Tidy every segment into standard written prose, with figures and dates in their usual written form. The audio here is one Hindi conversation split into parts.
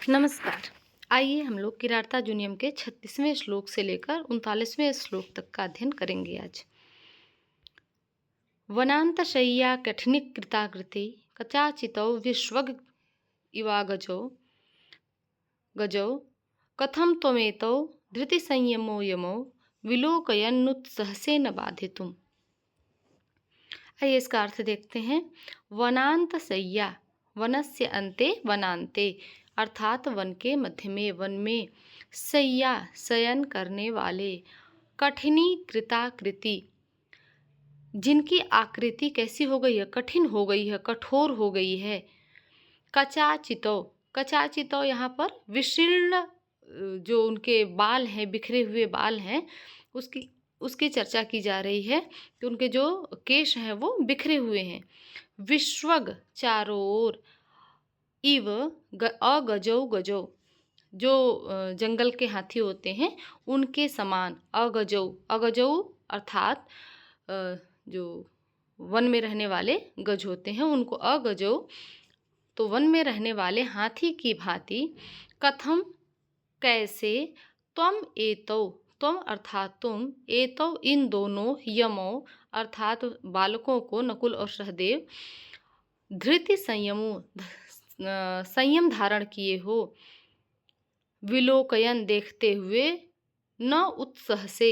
नमस्कार। आइए हम लोग किराता जूनियम के 36वें श्लोक से लेकर 39वें श्लोक तक का अध्ययन करेंगे आज। वनान्तशय्या कठिनीकृताकृति कचाचितौ विश्वग इवागजौ गजौ कथं त्वमेतौ धृतिसंयमो यमौ विलोकयन्नुत्सहसेन बाधितुम्। आइए इसका अर्थ देखते हैं। वनान्तशय्या, वनस्य अन्ते वनान्ते अर्थात वन के मध्य में, वन में, शय्या शयन करने वाले, कठिनीकृताकृति जिनकी आकृति कैसी हो गई है, कठिन हो गई है, कठोर हो गई है। कचाचितो, कचाचितो यहाँ पर विशीर्ण जो उनके बाल हैं, बिखरे हुए बाल हैं, उसकी चर्चा की जा रही है कि उनके जो केश हैं वो बिखरे हुए हैं। विश्वग चारों ओर, इव अगजौ गजौ जो जंगल के हाथी होते हैं उनके समान, अगजौ, अगजौ अर्थात जो वन में रहने वाले गज होते हैं उनको अगजौ, तो वन में रहने वाले हाथी की भांति। कथम कैसे, त्वम एतौ, त्वम अर्थात तुम, एतौ इन दोनों, यमौ अर्थात बालकों को, नकुल और सहदेव, धृति संयमो संयम धारण किए हो, विलोकयन देखते हुए, न उत्साह से,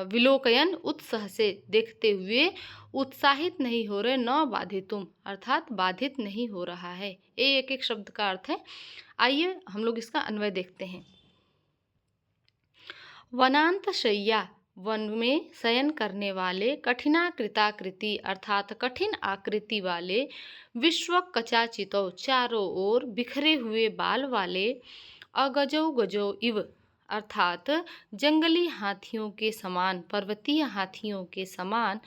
विलोकयन उत्साह से देखते हुए उत्साहित नहीं हो रहे, न बाधितुम अर्थात बाधित नहीं हो रहा है। ये एक एक शब्द का अर्थ है। आइए हम लोग इसका अन्वय देखते हैं। वनान्तशय्या, वन में शयन करने वाले, कठिनाकृताकृति अर्थात कठिन आकृति वाले, विश्व कचाचितौ चारों ओर बिखरे हुए बाल वाले, अगजौ गजौ इव अर्थात जंगली हाथियों के समान, पर्वतीय हाथियों के समान,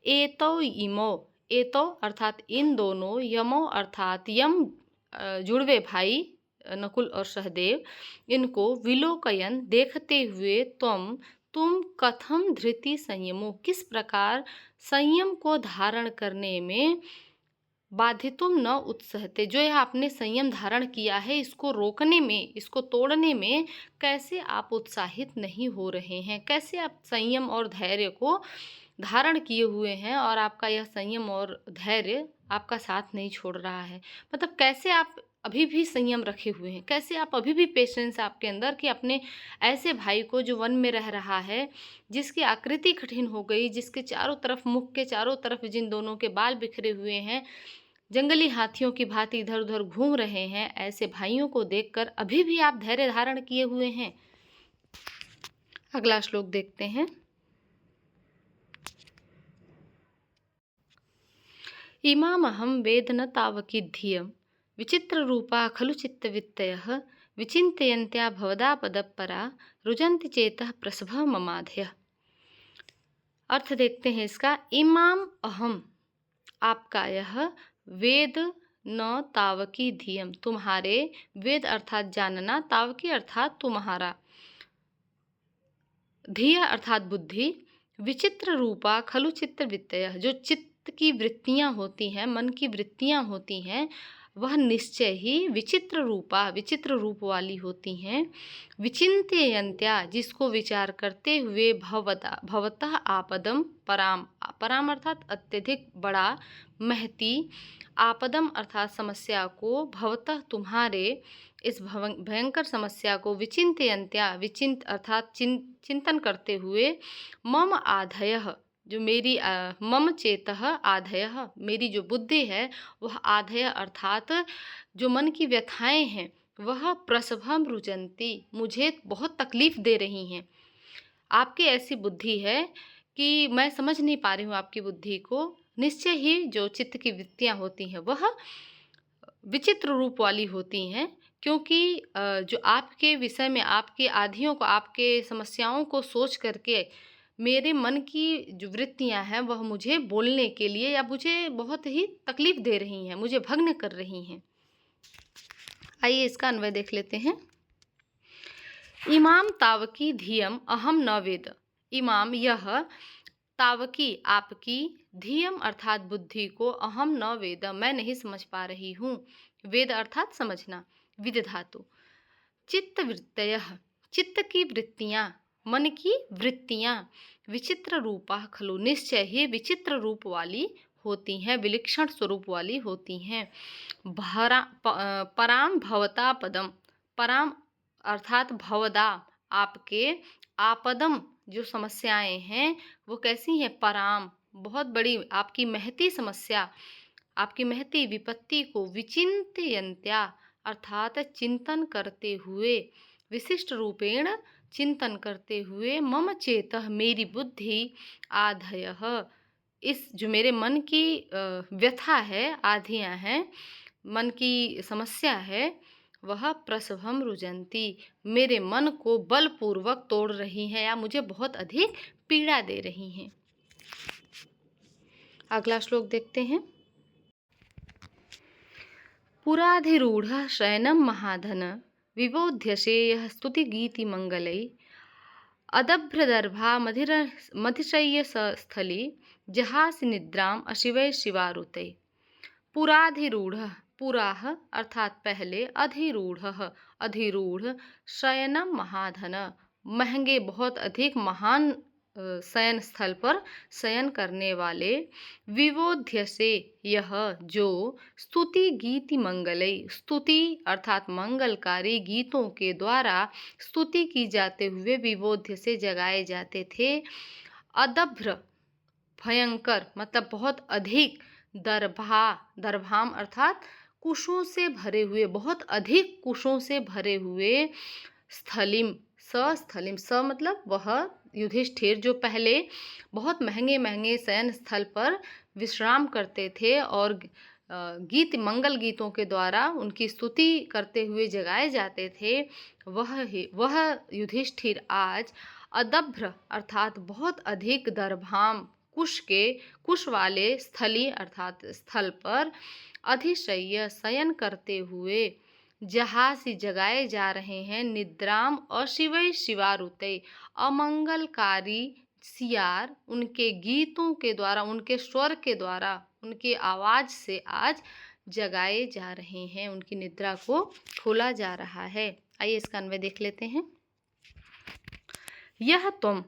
एतौ इमौ, एतौ अर्थात इन दोनों, यमौ अर्थात यम जुड़वे भाई नकुल और सहदेव, इनको विलोकयन देखते हुए, तुम कथम धृति संयमो किस प्रकार संयम को धारण करने में, बाधितुम न उत्सहते जो यह आपने संयम धारण किया है इसको रोकने में, इसको तोड़ने में कैसे आप उत्साहित नहीं हो रहे हैं, कैसे आप संयम और धैर्य को धारण किए हुए हैं और आपका यह संयम और धैर्य आपका साथ नहीं छोड़ रहा है। मतलब कैसे आप अभी भी संयम रखे हुए हैं, कैसे आप अभी भी पेशेंस आपके अंदर कि अपने ऐसे भाई को जो वन में रह रहा है, जिसकी आकृति कठिन हो गई, जिसके चारों तरफ, मुख के चारों तरफ जिन दोनों के बाल बिखरे हुए हैं, जंगली हाथियों की भांति इधर उधर घूम रहे हैं, ऐसे भाइयों को देखकर अभी भी आप धैर्य धारण किए हुए हैं। अगला श्लोक देखते हैं। इमामहं वेद न तावकी धियं विचित्र रूपा खलु चित्तवित्तयः विचिन्तयन्त्या भवदापदपरा रुजन्ति चेतः प्रसभः ममाधयः। अर्थ देखते हैं इसका। इमाम अहम, आपका यह, वेद न तावकी धियम तुम्हारे, वेद अर्थात जानना, तावकी अर्थात तुम्हारा, धिय अर्थात बुद्धि, विचित्र रूपा खलु चित्त वृत्तयः जो चित्त की वृत्तियां होती हैं, मन की वृत्तियां होती हैं, वह निश्चय ही विचित्र रूपा, विचित्र रूप वाली होती हैं। विचिन्तयन्त्या जिसको विचार करते हुए, भवतः आपदम पराम, पराम अर्थात अत्यधिक बड़ा, महती, आपदम अर्थात समस्या को, भवतः तुम्हारे, इस भयंकर समस्या को, विचिन्तयन्त्या विचिंत अर्थात चिंतन करते हुए, मम आधयः जो मेरी, मम चेतः आधयः मेरी जो बुद्धि है वह, आधय अर्थात जो मन की व्यथाएं हैं वह, प्रसभम रुजंती मुझे बहुत तकलीफ दे रही हैं। आपकी ऐसी बुद्धि है कि मैं समझ नहीं पा रही हूँ आपकी बुद्धि को। निश्चय ही जो चित्त की वृत्तियाँ होती हैं वह विचित्र रूप वाली होती हैं, क्योंकि जो आपके विषय में, आपके आधियों को, आपके समस्याओं को सोच करके मेरे मन की जो वृत्तियां हैं वह मुझे बोलने के लिए या मुझे बहुत ही तकलीफ दे रही हैं, मुझे भग्न कर रही हैं। आइए इसका अन्वय देख लेते हैं। इमाम तावकी धियम अहम न वेद, इमाम यह, तावकी आपकी, धियम अर्थात बुद्धि को, अहम न वेद मैं नहीं समझ पा रही हूँ, वेद अर्थात समझना, विद धातु। चित्त वृत्तयः, चित्त की वृत्तियाँ, मन की वृत्तियाँ, विचित्र रूपा खलु, निश्चय ही विचित्र रूप वाली होती हैं, विलक्षण स्वरूप वाली होती हैं। पराम भवता पदम, पराम अर्थात भवदा, आपके, आपदम जो समस्याएं हैं वो कैसी हैं, पराम बहुत बड़ी आपकी महती समस्या, आपकी महती विपत्ति को, विचिंतयन्त्या अर्थात चिंतन करते हुए, विशिष्ट रूपेण चिंतन करते हुए, मम चेतः मेरी बुद्धि, आधयः इस जो मेरे मन की व्यथा है, आधियाँ हैं, मन की समस्या है, वह प्रसभम रुजंती, मेरे मन को बलपूर्वक तोड़ रही हैं या मुझे बहुत अधिक पीड़ा दे रही हैं। अगला श्लोक देखते हैं। पुराधिरूढ़ शयनम महाधन विबोध्यसे यः स्तुतिगीतिमङ्गलै अदभ्रदर्भा मधिशय्यस्थली जहासि निद्राम अशिवै शिवारुते। पुराधिरूढ़, पुराह अर्थात पहले, अधिरूढ़ अधिरूढ़, शयनम महाधन महंगे बहुत अधिक महान शयन स्थल पर शयन करने वाले, विबोध्य से यह जो, स्तुति गीति मंगलई, स्तुति अर्थात मंगलकारी गीतों के द्वारा स्तुति की जाते हुए विबोध्य से जगाए जाते थे। अदभ्र भयंकर मतलब बहुत अधिक, दर्भा दर्भाम अर्थात कुशों से भरे हुए, बहुत अधिक कुशों से भरे हुए, स्थलिम स्थलिम स मतलब वह युधिष्ठिर जो पहले बहुत महंगे महंगे शयन स्थल पर विश्राम करते थे और गीत मंगल गीतों के द्वारा उनकी स्तुति करते हुए जगाए जाते थे, वह युधिष्ठिर आज अदभ्र अर्थात बहुत अधिक दर्भाम कुश वाले स्थली अर्थात स्थल पर अधिशय्य शयन करते हुए जहासी जगाए जा रहे हैं, निद्राम अशिवै शिवारुते अमंगलकारी सियार उनके गीतों के द्वारा, उनके स्वर के द्वारा, उनकी आवाज से आज जगाए जा रहे हैं, उनकी निद्रा को खोला जा रहा है। आइए इसका अन्वय देख लेते हैं। यह तुम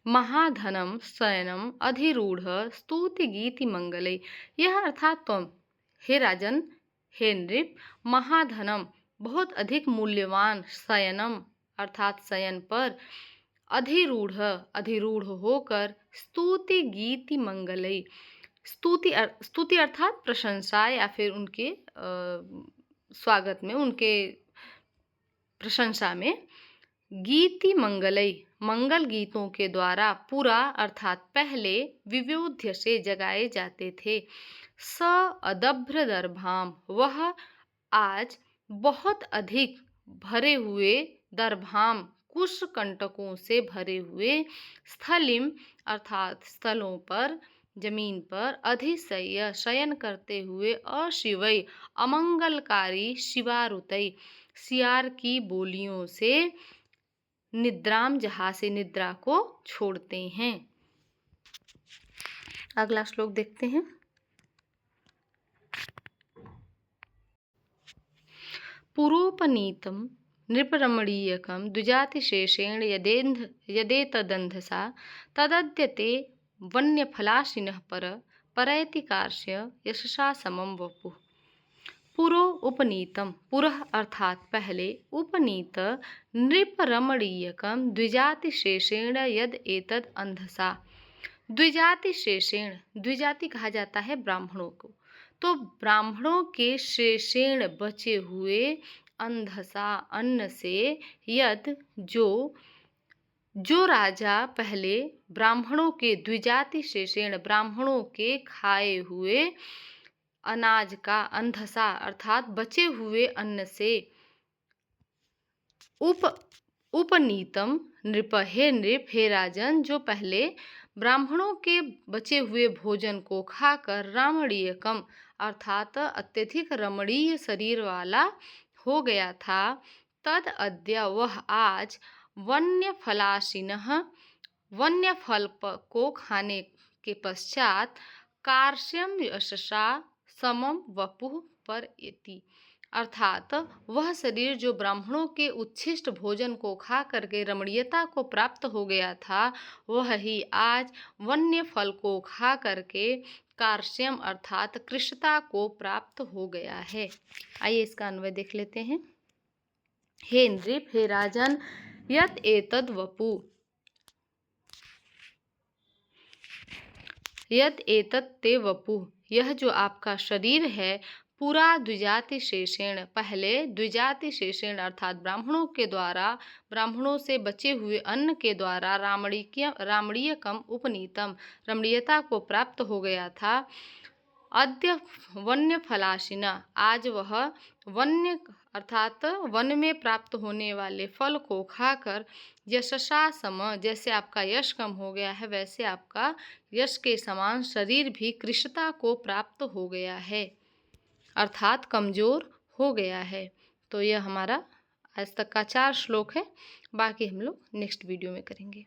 महाधनम शयनम अधिरूढ़ स्तुति गीति मंगले, यह अर्थात तुम हे राजन, हे नृप, महाधनम बहुत अधिक मूल्यवान, शयनम अर्थात शयन पर, अधिरूढ़ अधिरूढ़ होकर, स्तुति गीति मंगलई, स्तुति अर्थात प्रशंसा या फिर उनके स्वागत में, उनके प्रशंसा में, गीति मंगलई मंगल गीतों के द्वारा, पूरा अर्थात पहले, विबोध्य से जगाए जाते थे। स अदभ्र दर्भाम वह आज बहुत अधिक भरे हुए, दर्भाम कुश कंटकों से भरे हुए, स्थलिम अर्थात स्थलों पर, जमीन पर, अधिशय्य शयन करते हुए, अशिवै अमंगलकारी, शिवारुतई सियार की बोलियों से, निद्राम जहाँ से निद्रा को छोड़ते हैं। अगला श्लोक देखते हैं। पुरोपनीतम नृपरमणीयकम द्विजातिशेषेण यदेतदंधसा तदद्यते वन्यफलाशिनः परैति कार्ष्य यशसा समम वपुः। पुरो उपनीतम, पुरः अर्थात पहले, उपनीत, नृपरमणीयकम द्विजातिशेषेण यद एतद अंधसा, द्विजातिशेषेण, द्विजाति कहा जाता है ब्राह्मणों को, तो ब्राह्मणों के शेषेण बचे हुए, अंधसा अन्न से, यद जो राजा पहले ब्राह्मणों के, द्विजाति शेषेण ब्राह्मणों के खाए हुए अनाज का, अंधसा अर्थात बचे हुए अन्न से, उपनीतम नृप हे नृप, हे राजन, जो पहले ब्राह्मणों के बचे हुए भोजन को खाकर रमणीयकम अर्थात अत्यधिक रमणीय शरीर वाला हो गया था, तद अद्य वह आज, वन्य फलाशिनः वन्य फल को खाने के पश्चात, कार्श्यम यशसा समम वपुः पर इति अर्थात वह शरीर जो ब्राह्मणों के उच्छिष्ट भोजन को खा करके रमणीयता को प्राप्त हो गया था, वह ही आज वन्य फल को खा करके कार्श्यम अर्थात कृशता को प्राप्त हो गया है। आइए इसका अन्वय देख लेते हैं। हे नृप, हे राजन, यत एतद वपु, यत एतत् ते वपु, यह जो आपका शरीर है पूरा द्विजाति शेषेण, पहले द्विजाति शेषेण अर्थात ब्राह्मणों के द्वारा, ब्राह्मणों से बचे हुए अन्न के द्वारा रामणीयकम उपनीतम, रमणीयता को प्राप्त हो गया था। अद्य वन्य फलाशिना, आज वह वन्य अर्थात वन में प्राप्त होने वाले फल को खाकर यशसा सम, जैसे आपका यश कम हो गया है वैसे आपका यश के समान शरीर भी कृशता को प्राप्त हो गया है, अर्थात कमजोर हो गया है। तो यह हमारा आज तक का 4 श्लोक है, बाकी हम लोग नेक्स्ट वीडियो में करेंगे।